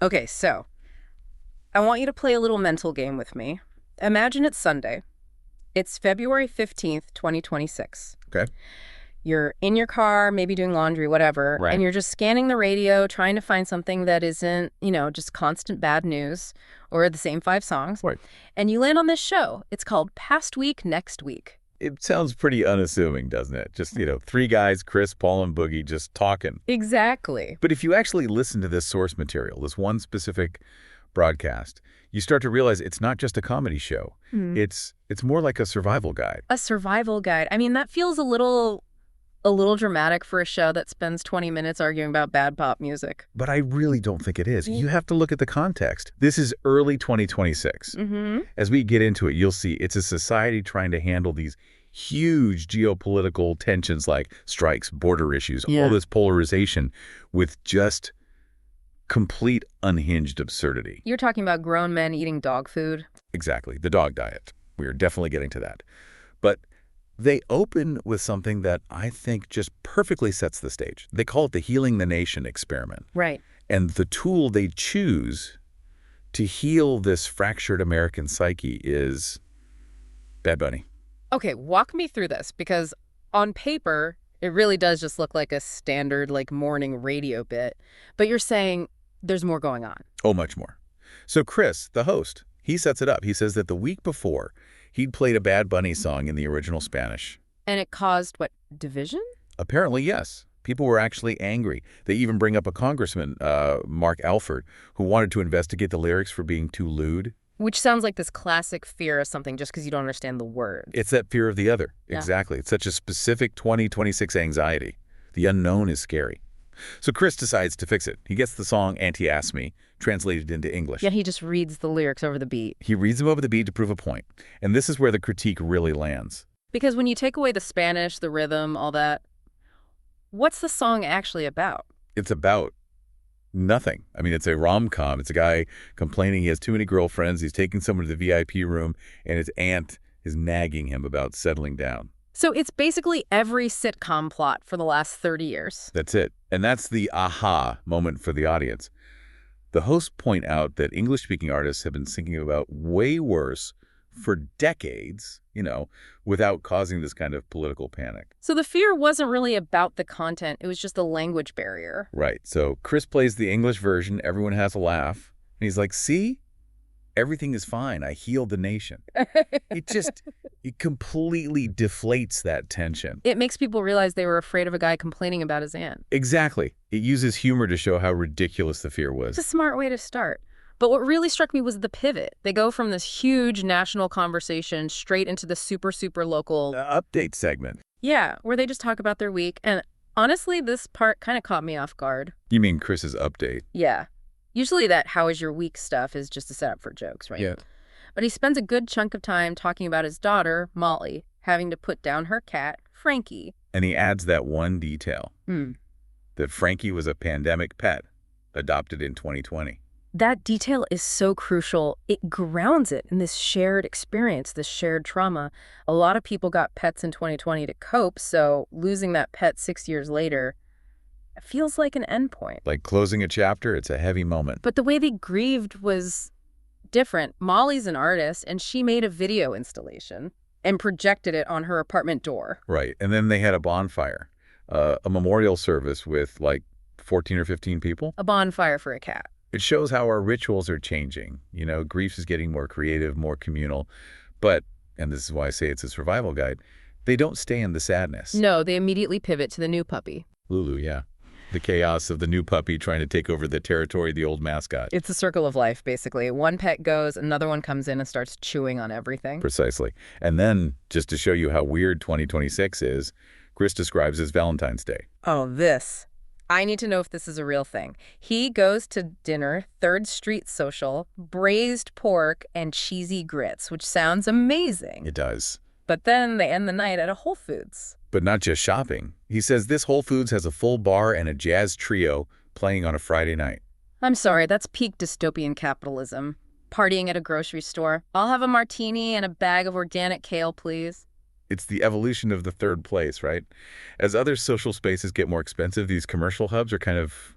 Okay, so I want you to play a little mental game with me. Imagine it's Sunday. It's February 15th, 2026. Okay. You're in your car, maybe doing laundry, whatever, Right. and you're just scanning the radio, trying to find something that isn't, just constant bad news or the same five songs. Right. And you land on this show. It's called Past Week, Next Week. It sounds pretty unassuming, doesn't it? Just, three guys, Chris, Paul, and Boogie, just talking. Exactly. But if you actually listen to this source material, this one specific broadcast, you start to realize it's not just a comedy show. It's more like a survival guide. A survival guide. I mean, that feels a little dramatic for a show that spends 20 minutes arguing about bad pop music. But I really don't think it is. You have to look at the context. This is early 2026. As we get into it, you'll see it's a society trying to handle these huge geopolitical tensions like strikes, border issues, all this polarization with just complete unhinged absurdity. You're talking about grown men eating dog food? Exactly. The dog diet. We are definitely getting to that. But they open with something that I think just perfectly sets the stage. They call it the Healing the Nation experiment. Right. And the tool they choose to heal this fractured American psyche is Bad Bunny. Okay, walk me through this, because on paper, it really does just look like a standard, morning radio bit. But you're saying there's more going on. Oh, much more. So Chris, the host, he sets it up. He says that the week before, he'd played a Bad Bunny song in the original Spanish. And it caused, what, division? Apparently, yes. People were actually angry. They even bring up a congressman, Mark Alford, who wanted to investigate the lyrics for being too lewd. Which sounds like this classic fear of something just because you don't understand the word. It's that fear of the other. Yeah. Exactly. It's such a specific 2026 anxiety. The unknown is scary. So Chris decides to fix it. He gets the song Auntie Asked Me translated into English. Yet he just reads the lyrics over the beat. He reads them over the beat to prove a point. And this is where the critique really lands. Because when you take away the Spanish, the rhythm, all that, what's the song actually about? It's about nothing. I mean, it's a rom-com. It's a guy complaining he has too many girlfriends. He's taking someone to the VIP room, and his aunt is nagging him about settling down. So it's basically every sitcom plot for the last 30 years. That's it. And that's the aha moment for the audience. The hosts point out that English-speaking artists have been singing about way worse for decades, without causing this kind of political panic. So the fear wasn't really about the content. It was just the language barrier. Right. So Chris plays the English version. Everyone has a laugh. And he's like, see? Everything is fine. I healed the nation. It completely deflates that tension. It makes people realize they were afraid of a guy complaining about his aunt. Exactly. It uses humor to show how ridiculous the fear was. It's a smart way to start. But what really struck me was the pivot. They go from this huge national conversation straight into the super, super local Update segment. Yeah, where they just talk about their week. And honestly, this part kind of caught me off guard. You mean Chris's update? Yeah. Usually that how is your week stuff is just a setup for jokes, right? Yeah. But he spends a good chunk of time talking about his daughter, Molly, having to put down her cat, Frankie. And he adds that one detail. That Frankie was a pandemic pet, adopted in 2020. That detail is so crucial. It grounds it in this shared experience, this shared trauma. A lot of people got pets in 2020 to cope, so losing that pet 6 years later, it feels like an endpoint. Like closing a chapter, it's a heavy moment. But the way they grieved was different. Molly's an artist, and she made a video installation and projected it on her apartment door. Right. And then they had a bonfire, a memorial service with like 14 or 15 people. A bonfire for a cat. It shows how our rituals are changing. Grief is getting more creative, more communal. But, and this is why I say it's a survival guide, they don't stay in the sadness. No, they immediately pivot to the new puppy. Lulu, yeah. The chaos of the new puppy trying to take over the territory of the old mascot. It's a circle of life, basically. One pet goes, another one comes in and starts chewing on everything. Precisely. And then, just to show you how weird 2026 is, Chris describes his Valentine's Day. Oh, this. I need to know if this is a real thing. He goes to dinner, 3rd Street Social, braised pork and cheesy grits, which sounds amazing. It does. But then they end the night at a Whole Foods. But not just shopping. He says this Whole Foods has a full bar and a jazz trio playing on a Friday night. I'm sorry, that's peak dystopian capitalism. Partying at a grocery store. I'll have a martini and a bag of organic kale, please. It's the evolution of the third place, right? As other social spaces get more expensive, these commercial hubs are kind of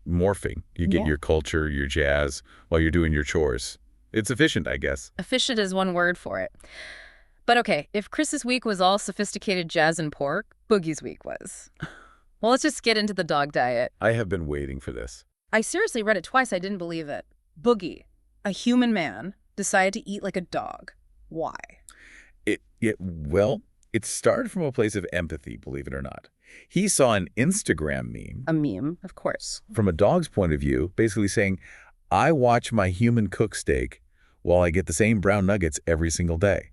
morphing. You get your culture, your jazz, while you're doing your chores. It's efficient, I guess. Efficient is one word for it. But okay, if Chris's week was all sophisticated jazz and pork, Boogie's week was. Well, let's just get into the dog diet. I have been waiting for this. I seriously read it twice. I didn't believe it. Boogie, a human man, decided to eat like a dog. Why? Well, it started from a place of empathy, believe it or not. He saw an Instagram meme. A meme, of course. From a dog's point of view, basically saying, I watch my human cook steak while I get the same brown nuggets every single day.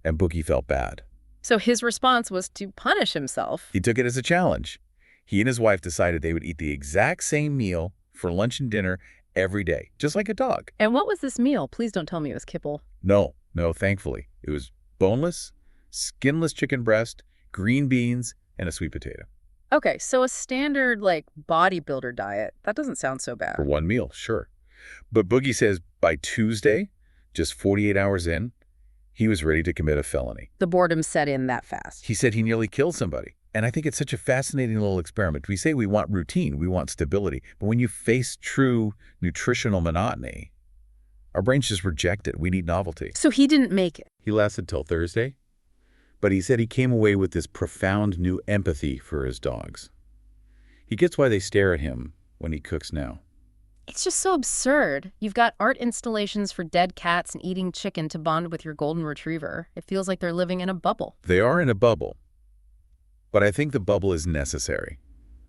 And Boogie felt bad. So his response was to punish himself. He took it as a challenge. He and his wife decided they would eat the exact same meal for lunch and dinner every day, just like a dog. And what was this meal? Please don't tell me it was kibble. No, thankfully. It was boneless, skinless chicken breast, green beans, and a sweet potato. Okay, so a standard, bodybuilder diet. That doesn't sound so bad. For one meal, sure. But Boogie says by Tuesday, just 48 hours in, he was ready to commit a felony. The boredom set in that fast. He said he nearly killed somebody. And I think it's such a fascinating little experiment. We say we want routine, we want stability. But when you face true nutritional monotony, our brains just reject it. We need novelty. So he didn't make it. He lasted till Thursday. But he said he came away with this profound new empathy for his dogs. He gets why they stare at him when he cooks now. It's just so absurd. You've got art installations for dead cats and eating chicken to bond with your golden retriever. It feels like they're living in a bubble. They are in a bubble. But I think the bubble is necessary.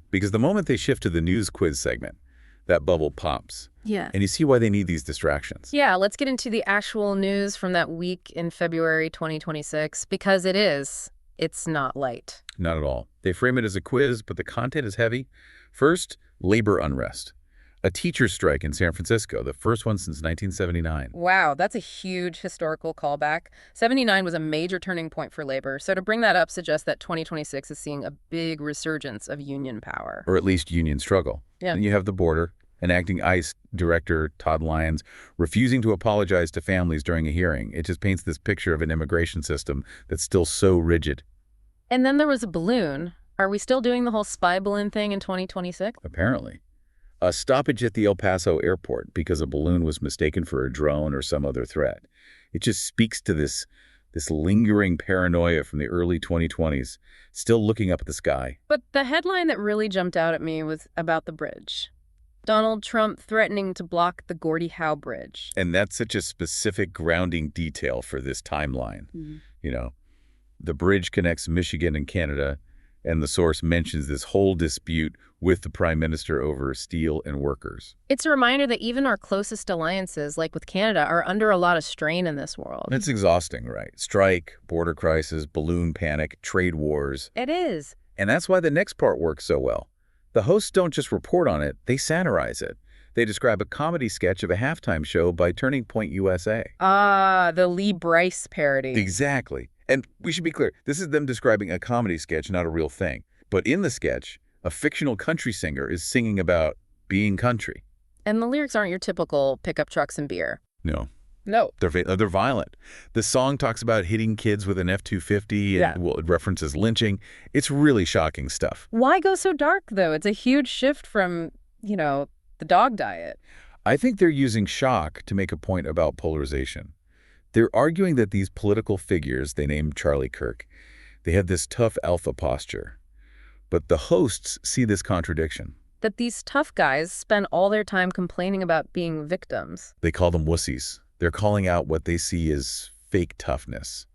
Because the moment they shift to the news quiz segment, that bubble pops. Yeah. And you see why they need these distractions. Yeah, let's get into the actual news from that week in February 2026, because it's not light. Not at all. They frame it as a quiz, but the content is heavy. First, labor unrest. A teacher strike in San Francisco, the first one since 1979. Wow, that's a huge historical callback. 79 was a major turning point for labor, so to bring that up suggests that 2026 is seeing a big resurgence of union power. Or at least union struggle. Yeah. And you have the border, enacting ICE director Todd Lyons refusing to apologize to families during a hearing. It just paints this picture of an immigration system that's still so rigid. And then there was a balloon. Are we still doing the whole spy balloon thing in 2026? Apparently. A stoppage at the El Paso airport because a balloon was mistaken for a drone or some other threat. It just speaks to this lingering paranoia from the early 2020s, still looking up at the sky. But the headline that really jumped out at me was about the bridge. Donald Trump threatening to block the Gordie Howe Bridge. And that's such a specific grounding detail for this timeline. Mm-hmm. You know, the bridge connects Michigan and Canada, and the source mentions this whole dispute with the prime minister over steel and workers. It's a reminder that even our closest alliances, like with Canada, are under a lot of strain in this world. It's exhausting, right? Strike, border crisis, balloon panic, trade wars. It is. And that's why the next part works so well. The hosts don't just report on it, they satirize it. They describe a comedy sketch of a halftime show by Turning Point USA. Ah, the Lee Bryce parody. Exactly. And we should be clear, this is them describing a comedy sketch, not a real thing. But in the sketch, a fictional country singer is singing about being country. And the lyrics aren't your typical pickup trucks and beer. No. No. They're violent. The song talks about hitting kids with an F-250 and it references lynching. It's really shocking stuff. Why go so dark, though? It's a huge shift from, the dog diet. I think they're using shock to make a point about polarization. They're arguing that these political figures, they named Charlie Kirk, they have this tough alpha posture. But the hosts see this contradiction. That these tough guys spend all their time complaining about being victims. They call them wussies. They're calling out what they see as fake toughness.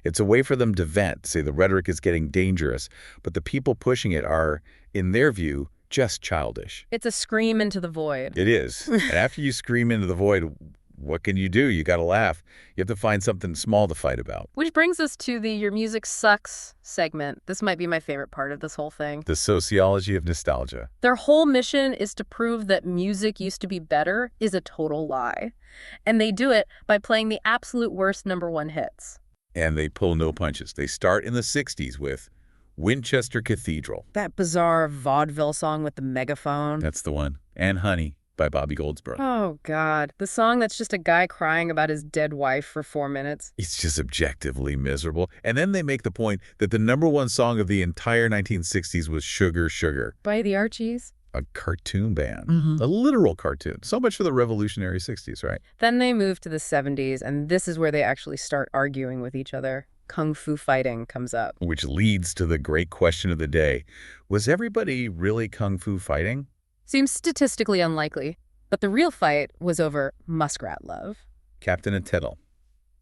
It's a way for them to vent, say the rhetoric is getting dangerous, but the people pushing it are, in their view, just childish. It's a scream into the void. It is. And after you scream into the void, what can you do? You got to laugh. You have to find something small to fight about. Which brings us to the Your Music Sucks segment. This might be my favorite part of this whole thing. The sociology of nostalgia. Their whole mission is to prove that music used to be better is a total lie. And they do it by playing the absolute worst #1 hits. And they pull no punches. They start in the 60s with Winchester Cathedral. That bizarre vaudeville song with the megaphone. That's the one. And Honey by Bobby Goldsboro. Oh, God. The song that's just a guy crying about his dead wife for 4 minutes. It's just objectively miserable. And then they make the point that the #1 song of the entire 1960s was Sugar, Sugar. By the Archies? a cartoon band, a literal cartoon. So much for the revolutionary 60s, right? Then they move to the 70s, and this is where they actually start arguing with each other. Kung fu fighting comes up. Which leads to the great question of the day. Was everybody really kung fu fighting? Seems statistically unlikely, but the real fight was over muskrat love. Captain and Tittle.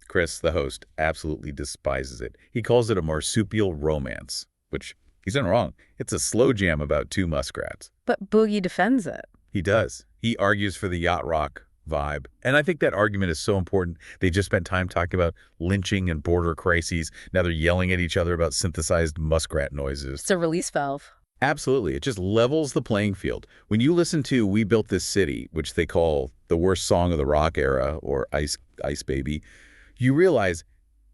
Chris, the host, absolutely despises it. He calls it a marsupial romance, which he's not wrong. It's a slow jam about two muskrats. But Boogie defends it. He does. He argues for the yacht rock vibe. And I think that argument is so important. They just spent time talking about lynching and border crises. Now they're yelling at each other about synthesized muskrat noises. It's a release valve. Absolutely. It just levels the playing field. When you listen to We Built This City, which they call the worst song of the rock era, or Ice Baby, you realize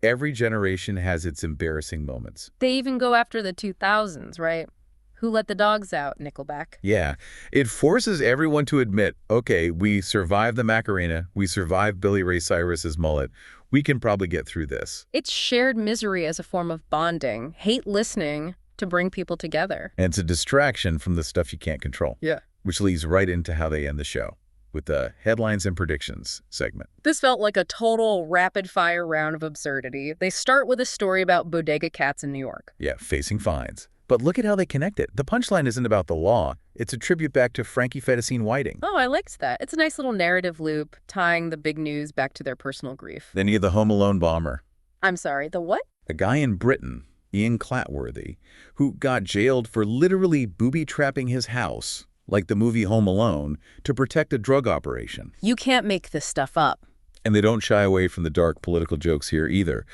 every generation has its embarrassing moments. They even go after the 2000s, right? Who Let the Dogs Out, Nickelback. Yeah. It forces everyone to admit, okay, we survived the Macarena, we survived Billy Ray Cyrus's mullet, we can probably get through this. It's shared misery as a form of bonding, hate listening to bring people together. And it's a distraction from the stuff you can't control. Yeah. Which leads right into how they end the show, with the headlines and predictions segment. This felt like a total rapid-fire round of absurdity. They start with a story about bodega cats in New York. Yeah, facing fines. But look at how they connect it. The punchline isn't about the law. It's a tribute back to Frankie Fedicine Whiting. Oh, I liked that. It's a nice little narrative loop, tying the big news back to their personal grief. Then you have the Home Alone bomber. I'm sorry, the what? A guy in Britain, Ian Clatworthy, who got jailed for literally booby-trapping his house, like the movie Home Alone, to protect a drug operation. You can't make this stuff up. And they don't shy away from the dark political jokes here either.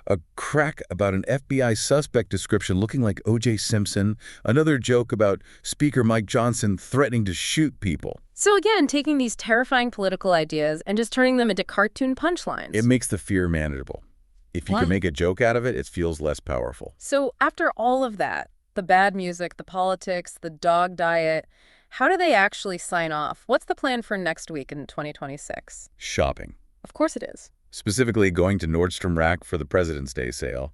A crack about an FBI suspect description looking like O.J. Simpson. Another joke about Speaker Mike Johnson threatening to shoot people. So again, taking these terrifying political ideas and just turning them into cartoon punchlines. It makes the fear manageable. If you can make a joke out of it, it feels less powerful. So after all of that, the bad music, the politics, the dog diet, how do they actually sign off? What's the plan for next week in 2026? Shopping. Of course it is. Specifically going to Nordstrom Rack for the President's Day sale.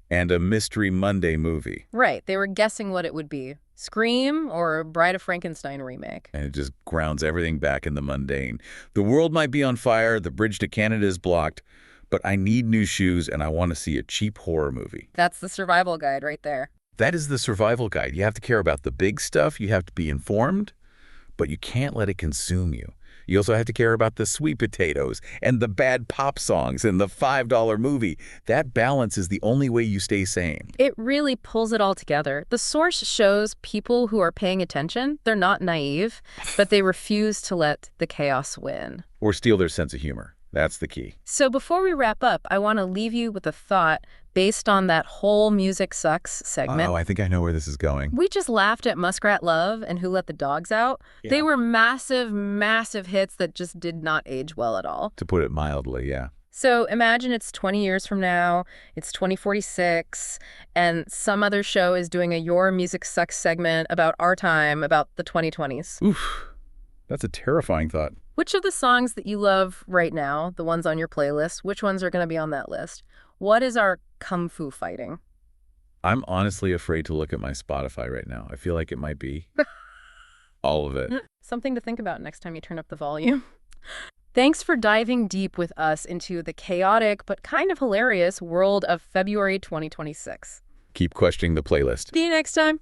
And a Mystery Monday movie. Right. They were guessing what it would be. Scream or Bride of Frankenstein remake. And it just grounds everything back in the mundane. The world might be on fire, the bridge to Canada is blocked, but I need new shoes and I want to see a cheap horror movie. That's the survival guide right there. That is the survival guide. You have to care about the big stuff, you have to be informed, but you can't let it consume you. You also have to care about the sweet potatoes and the bad pop songs and the $5 movie. That balance is the only way you stay sane. It really pulls it all together. The source shows people who are paying attention. They're not naive, but they refuse to let the chaos win. Or steal their sense of humor. That's the key. So before we wrap up, I want to leave you with a thought based on that whole Music Sucks segment. Oh, I think I know where this is going. We just laughed at Muskrat Love and Who Let the Dogs Out. Yeah. They were massive, massive hits that just did not age well at all. To put it mildly, yeah. So imagine it's 20 years from now, it's 2046, and some other show is doing a Your Music Sucks segment about our time, about the 2020s. Oof, that's a terrifying thought. Which of the songs that you love right now, the ones on your playlist, which ones are going to be on that list? What is our kung fu fighting? I'm honestly afraid to look at my Spotify right now. I feel like it might be all of it. Something to think about next time you turn up the volume. Thanks for diving deep with us into the chaotic but kind of hilarious world of February 2026. Keep questioning the playlist. See you next time.